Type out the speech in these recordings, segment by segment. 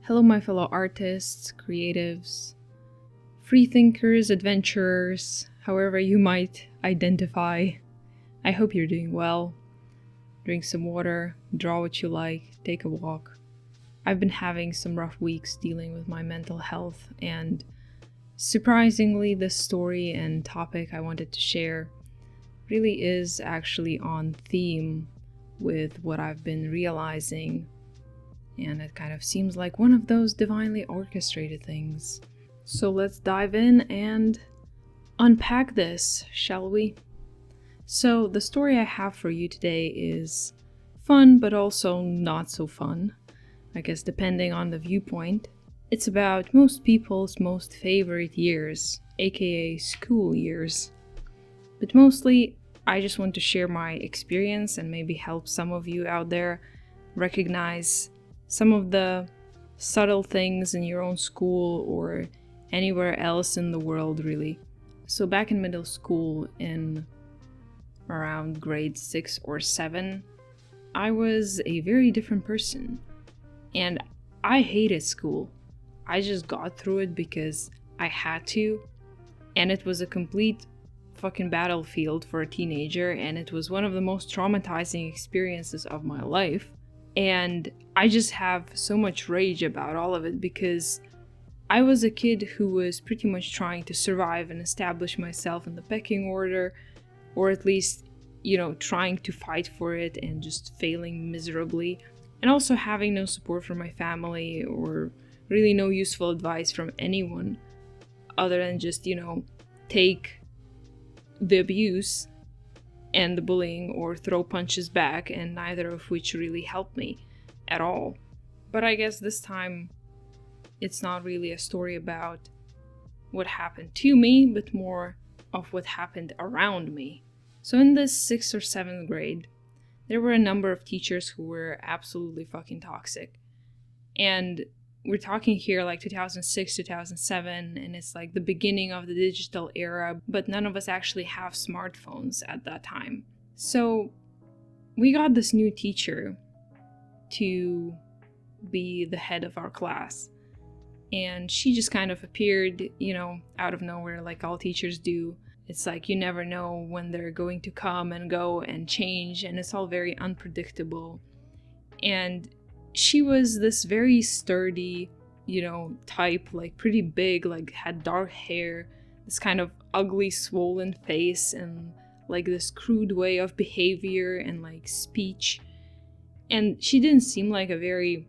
Hello, my fellow artists, creatives, free thinkers, adventurers, however you might identify. I hope you're doing well. Drink some water, draw what you like, take a walk. I've been having some rough weeks dealing with my mental health, and surprisingly, the story and topic I wanted to share really is actually on theme with what I've been realizing. And it kind of seems like one of those divinely orchestrated things. So let's dive in and unpack this, shall we? So the story I have for you today is fun, but also not so fun, I guess depending on the viewpoint. It's about most people's most favorite years, aka school years. But mostly, I just want to share my experience and maybe help some of you out there recognize some of the subtle things in your own school or anywhere else in the world, really. So back in middle school, in around grade 6 or 7, I was a very different person. And I hated school. I just got through it because I had to. And it was a complete fucking battlefield for a teenager. And it was one of the most traumatizing experiences of my life. And I just have so much rage about all of it because I was a kid who was pretty much trying to survive and establish myself in the pecking order, or at least, trying to fight for it and just failing miserably. And also having no support from my family or really no useful advice from anyone other than just, take the abuse and the bullying or throw punches back, and neither of which really helped me at all. But I guess this time it's not really a story about what happened to me, but more of what happened around me. So in this 6th or 7th grade, there were a number of teachers who were absolutely fucking toxic. And we're talking here like 2006, 2007, and it's like the beginning of the digital era, but none of us actually have smartphones at that time. So we got this new teacher to be the head of our class. And she just kind of appeared, out of nowhere, like all teachers do. It's like you never know when they're going to come and go and change, and it's all very unpredictable. And she was this very sturdy, type, like pretty big, like had dark hair, this kind of ugly swollen face, and like this crude way of behavior and like speech. And she didn't seem like a very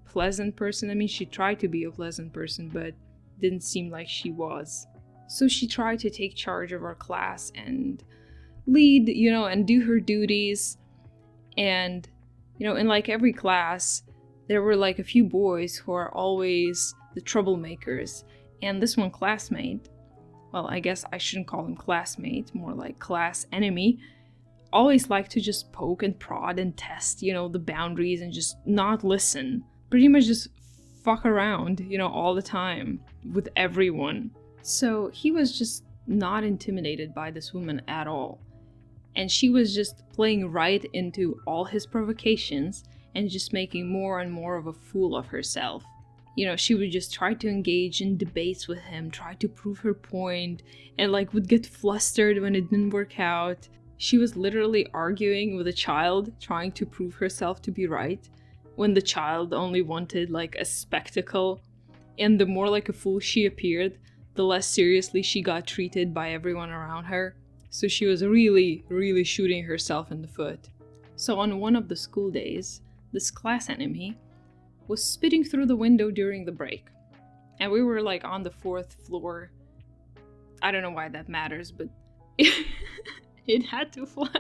pleasant person. I mean, she tried to be a pleasant person, but didn't seem like she was. So she tried to take charge of our class and lead, and do her duties. And in like every class, there were like a few boys who are always the troublemakers. And this one classmate, well, I guess I shouldn't call him classmate, more like class enemy, always liked to just poke and prod and test, the boundaries and just not listen. Pretty much just fuck around, all the time with everyone. So he was just not intimidated by this woman at all. And she was just playing right into all his provocations and just making more and more of a fool of herself. She would just try to engage in debates with him, try to prove her point, and like would get flustered when it didn't work out. She was literally arguing with a child, trying to prove herself to be right, when the child only wanted like a spectacle. And the more like a fool she appeared, the less seriously she got treated by everyone around her. So she was really, really shooting herself in the foot. So on one of the school days, this class enemy was spitting through the window during the break. And we were like on the 4th floor. I don't know why that matters, but it had to fly.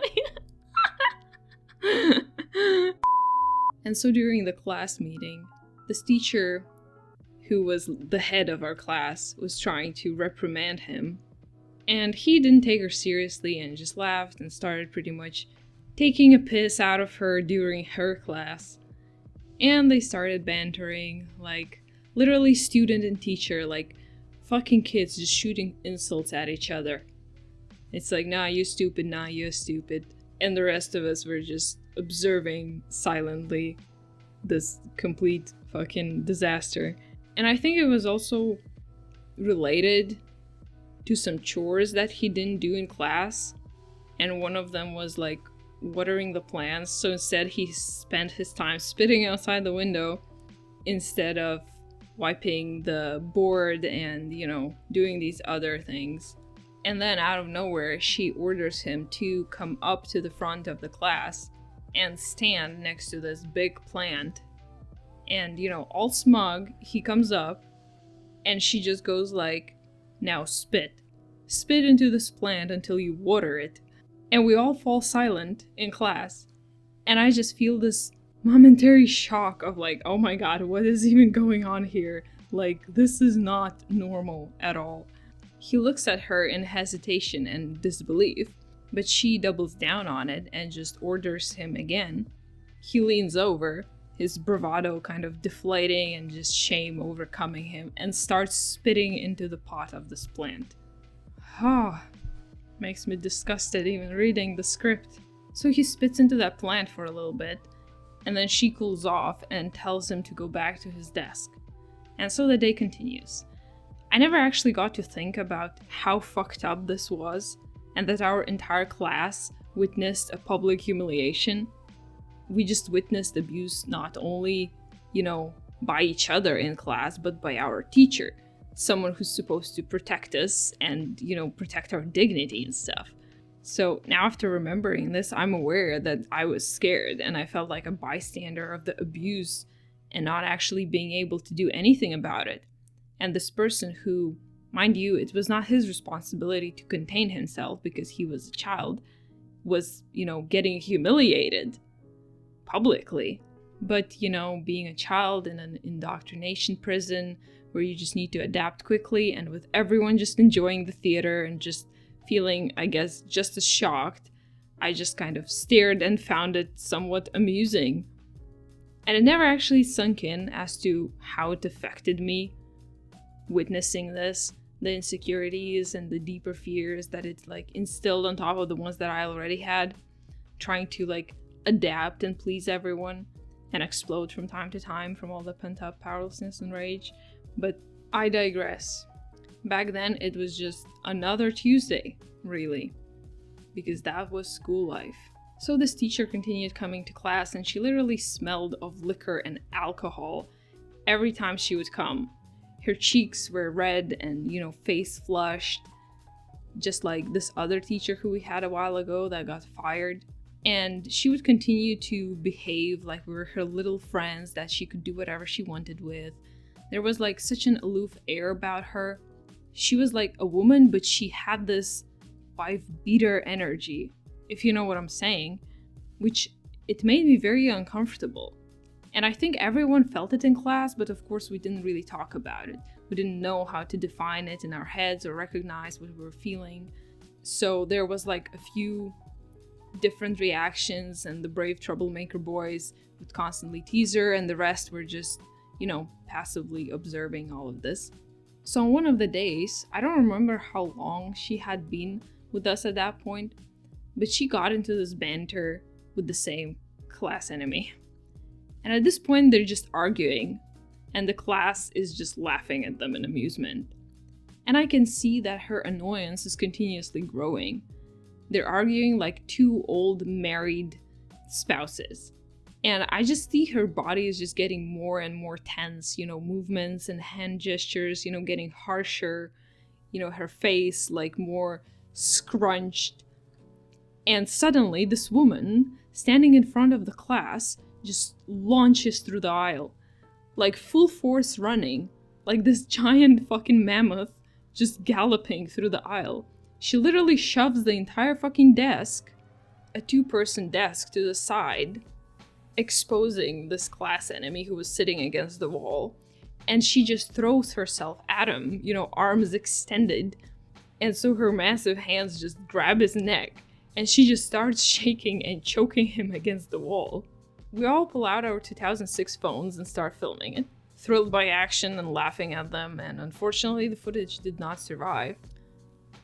And so during the class meeting, this teacher, who was the head of our class, was trying to reprimand him. And he didn't take her seriously and just laughed and started pretty much taking a piss out of her during her class. And they started bantering, like literally student and teacher, like fucking kids just shooting insults at each other. It's like, nah, you're stupid, nah, you're stupid. And the rest of us were just observing silently this complete fucking disaster. And I think it was also related to some chores that he didn't do in class. And one of them was like watering the plants. So instead he spent his time spitting outside the window instead of wiping the board and, doing these other things. And then out of nowhere, she orders him to come up to the front of the class and stand next to this big plant. And, all smug, he comes up and she just goes like, now spit. Spit into this plant until you water it. And we all fall silent in class. And I just feel this momentary shock of like, oh my god, what is even going on here? Like, this is not normal at all. He looks at her in hesitation and disbelief, but she doubles down on it and just orders him again. He leans over, his bravado kind of deflating and just shame overcoming him, and starts spitting into the pot of this plant. Makes me disgusted even reading the script. So he spits into that plant for a little bit, and then she cools off and tells him to go back to his desk. And so the day continues. I never actually got to think about how fucked up this was, and that our entire class witnessed a public humiliation. We just witnessed abuse not only, by each other in class, but by our teacher. Someone who's supposed to protect us and, protect our dignity and stuff. So now after remembering this, I'm aware that I was scared and I felt like a bystander of the abuse and not actually being able to do anything about it. And this person who, mind you, it was not his responsibility to contain himself because he was a child, was, getting humiliated publicly. But, being a child in an indoctrination prison where you just need to adapt quickly and with everyone just enjoying the theater and just feeling, I guess, just as shocked, I just kind of stared and found it somewhat amusing. And it never actually sunk in as to how it affected me witnessing this, the insecurities and the deeper fears that it instilled on top of the ones that I already had, trying to adapt and please everyone and explode from time to time from all the pent-up powerlessness and rage. But I digress. Back then it was just another Tuesday, really, because that was school life. So this teacher continued coming to class and she literally smelled of liquor and alcohol every time she would come. Her cheeks were red and, face flushed, just like this other teacher who we had a while ago that got fired. And she would continue to behave like we were her little friends that she could do whatever she wanted with. There was such an aloof air about her. She was like a woman, but she had this wife beater energy, if you know what I'm saying, which it made me very uncomfortable. And I think everyone felt it in class, but of course we didn't really talk about it. We didn't know how to define it in our heads or recognize what we were feeling. So there was a few different reactions, and the brave troublemaker boys would constantly tease her, and the rest were just, passively observing all of this. So on one of the days, I don't remember how long she had been with us at that point, but she got into this banter with the same class enemy. And at this point, they're just arguing, and the class is just laughing at them in amusement. And I can see that her annoyance is continuously growing. They're arguing like two old married spouses. And I just see her body is just getting more and more tense, movements and hand gestures, getting harsher, her face more scrunched. And suddenly this woman standing in front of the class just launches through the aisle, full force running, like this giant fucking mammoth just galloping through the aisle. She literally shoves the entire fucking desk, a 2-person desk, to the side, exposing this class enemy who was sitting against the wall. And she just throws herself at him, arms extended. And so her massive hands just grab his neck, and she just starts shaking and choking him against the wall. We all pull out our 2006 phones and start filming it, thrilled by action and laughing at them, and unfortunately the footage did not survive.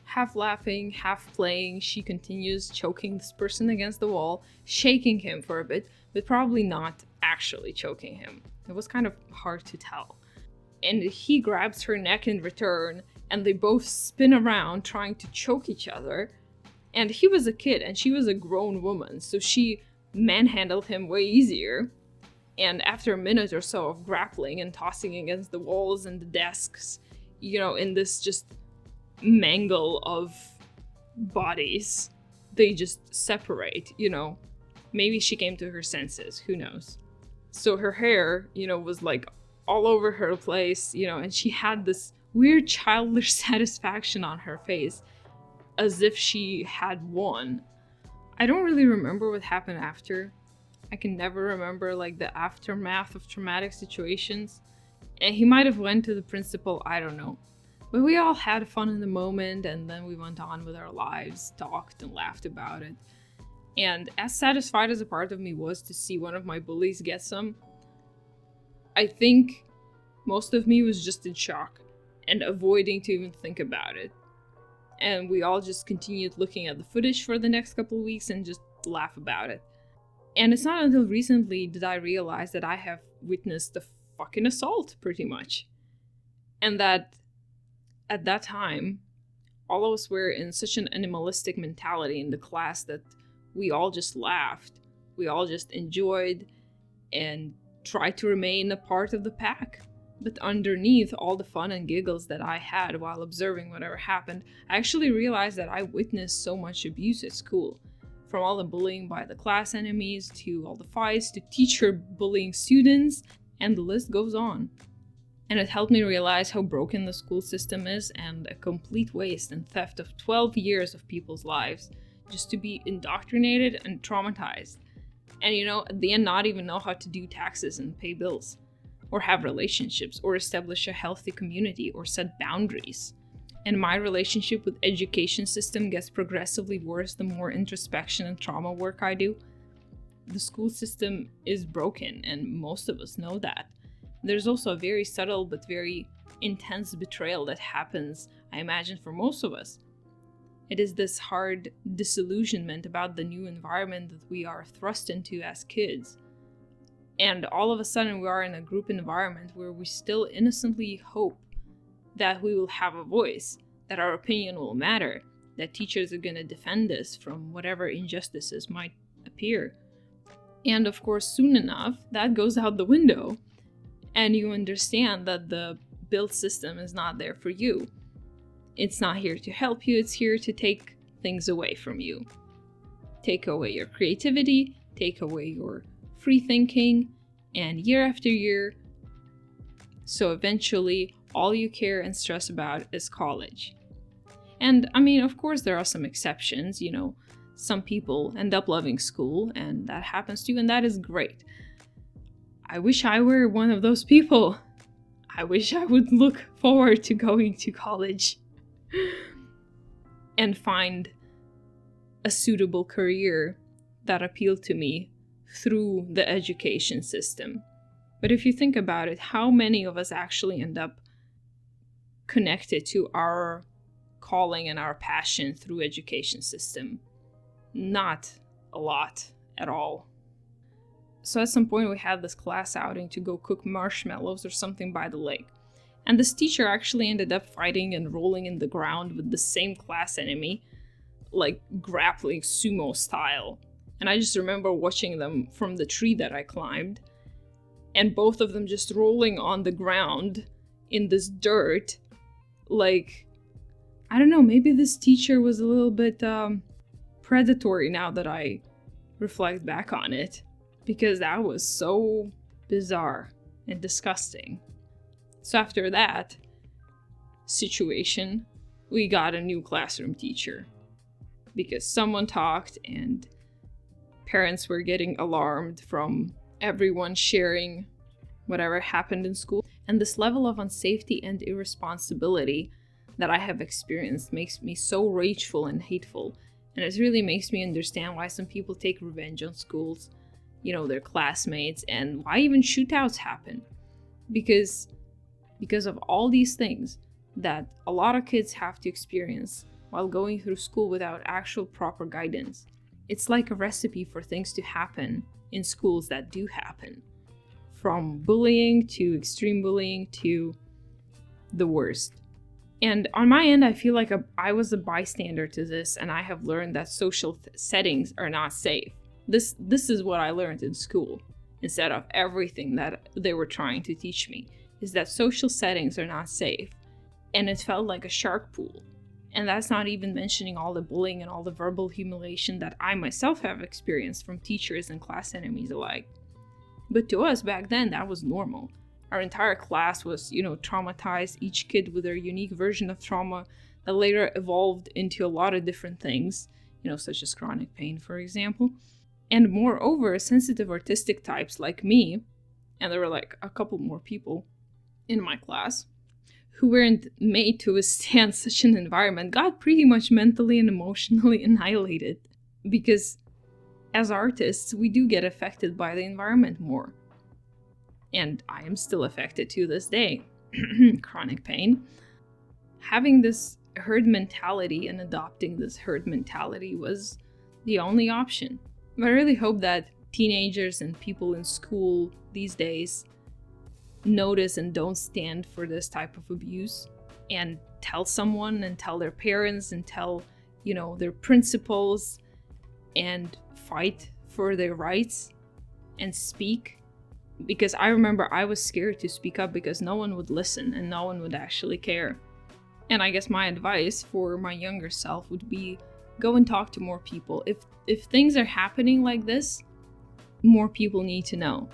Half laughing, half playing, she continues choking this person against the wall, shaking him for a bit, but probably not actually choking him. It was kind of hard to tell. And he grabs her neck in return, and they both spin around trying to choke each other. And he was a kid and she was a grown woman, so she manhandled him way easier. And after a minute or so of grappling and tossing against the walls and the desks, in this just mangle of bodies, they just separate, Maybe she came to her senses, who knows? So her hair, was like all over her place, and she had this weird childish satisfaction on her face, as if she had won. I don't really remember what happened after. I can never remember like the aftermath of traumatic situations. And he might have went to the principal, I don't know. But we all had fun in the moment, and then we went on with our lives, talked and laughed about it. And as satisfied as a part of me was to see one of my bullies get some, I think most of me was just in shock and avoiding to even think about it. And we all just continued looking at the footage for the next couple of weeks and just laugh about it. And it's not until recently did I realize that I have witnessed a fucking assault, pretty much. And that at that time, all of us were in such an animalistic mentality in the class that we all just laughed. We all just enjoyed and tried to remain a part of the pack. But underneath all the fun and giggles that I had while observing whatever happened, I actually realized that I witnessed so much abuse at school. From all the bullying by the class enemies, to all the fights, to teacher bullying students, and the list goes on. And it helped me realize how broken the school system is, and a complete waste and theft of 12 years of people's lives, just to be indoctrinated and traumatized. And at the end not even know how to do taxes and pay bills, or have relationships, or establish a healthy community, or set boundaries. And my relationship with education system gets progressively worse the more introspection and trauma work I do. The school system is broken, and most of us know that. There's also a very subtle but very intense betrayal that happens, I imagine, for most of us. It is this hard disillusionment about the new environment that we are thrust into as kids. And all of a sudden we are in a group environment where we still innocently hope that we will have a voice, that our opinion will matter, that teachers are going to defend us from whatever injustices might appear. And of course, soon enough, that goes out the window, and you understand that the built system is not there for you. It's not here to help you, it's here to take things away from you. Take away your creativity, take away your free thinking, and year after year, so eventually all you care and stress about is college. And I mean, of course there are some exceptions, some people end up loving school, and that happens to you, and that is great. I wish I were one of those people. I wish I would look forward to going to college and find a suitable career that appealed to me through the education system. But if you think about it, how many of us actually end up connected to our calling and our passion through education system? Not a lot at all. So at some point we had this class outing to go cook marshmallows or something by the lake. And this teacher actually ended up fighting and rolling in the ground with the same class enemy, like grappling sumo style. And I just remember watching them from the tree that I climbed, and both of them just rolling on the ground in this dirt. Like, I don't know, maybe this teacher was a little bit predatory now that I reflect back on it, because that was so bizarre and disgusting. So after that situation, we got a new classroom teacher, because someone talked and parents were getting alarmed from everyone sharing whatever happened in school. And this level of unsafety and irresponsibility that I have experienced makes me so rageful and hateful. And it really makes me understand why some people take revenge on schools, their classmates, and why even shootouts happen. Because of all these things that a lot of kids have to experience while going through school without actual proper guidance. It's like a recipe for things to happen in schools that do happen. from bullying to extreme bullying to the worst. And on my end, I feel like I was a bystander to this, and I have learned that social settings are not safe. This is what I learned in school, instead of everything that they were trying to teach me, is that social settings are not safe. And it felt like a shark pool. And that's not even mentioning all the bullying and all the verbal humiliation that I myself have experienced from teachers and class enemies alike. But to us back then, that was normal. Our entire class was, traumatized, each kid with their unique version of trauma that later evolved into a lot of different things, such as chronic pain, for example. And moreover, sensitive artistic types like me, and there were like a couple more people in my class, who weren't made to withstand such an environment, got pretty much mentally and emotionally annihilated. Because as artists, we do get affected by the environment more. And I am still affected to this day. Chronic pain. Having this herd mentality and adopting this herd mentality was the only option. But I really hope that teenagers and people in school these days notice and don't stand for this type of abuse, and tell someone and tell their parents and tell, their principals, and fight for their rights and speak. Because I remember I was scared to speak up because no one would listen and no one would actually care. And I guess my advice for my younger self would be go and talk to more people. If things are happening like this, more people need to know.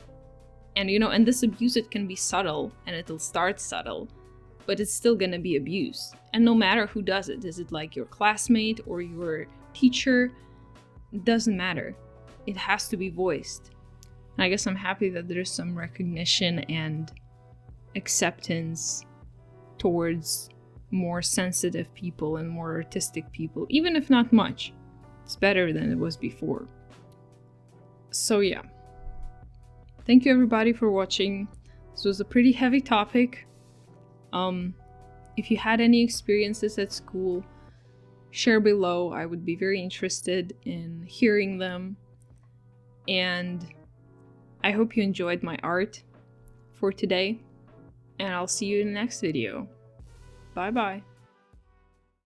And and this abuse, it can be subtle and it'll start subtle, but it's still gonna be abuse. And no matter who does it, is it like your classmate or your teacher? It doesn't matter. It has to be voiced. And I guess I'm happy that there's some recognition and acceptance towards more sensitive people and more artistic people, even if not much. It's better than it was before. So yeah. Thank you everybody for watching. This was a pretty heavy topic. If you had any experiences at school, share below. I would be very interested in hearing them. And I hope you enjoyed my art for today. And I'll see you in the next video. Bye bye.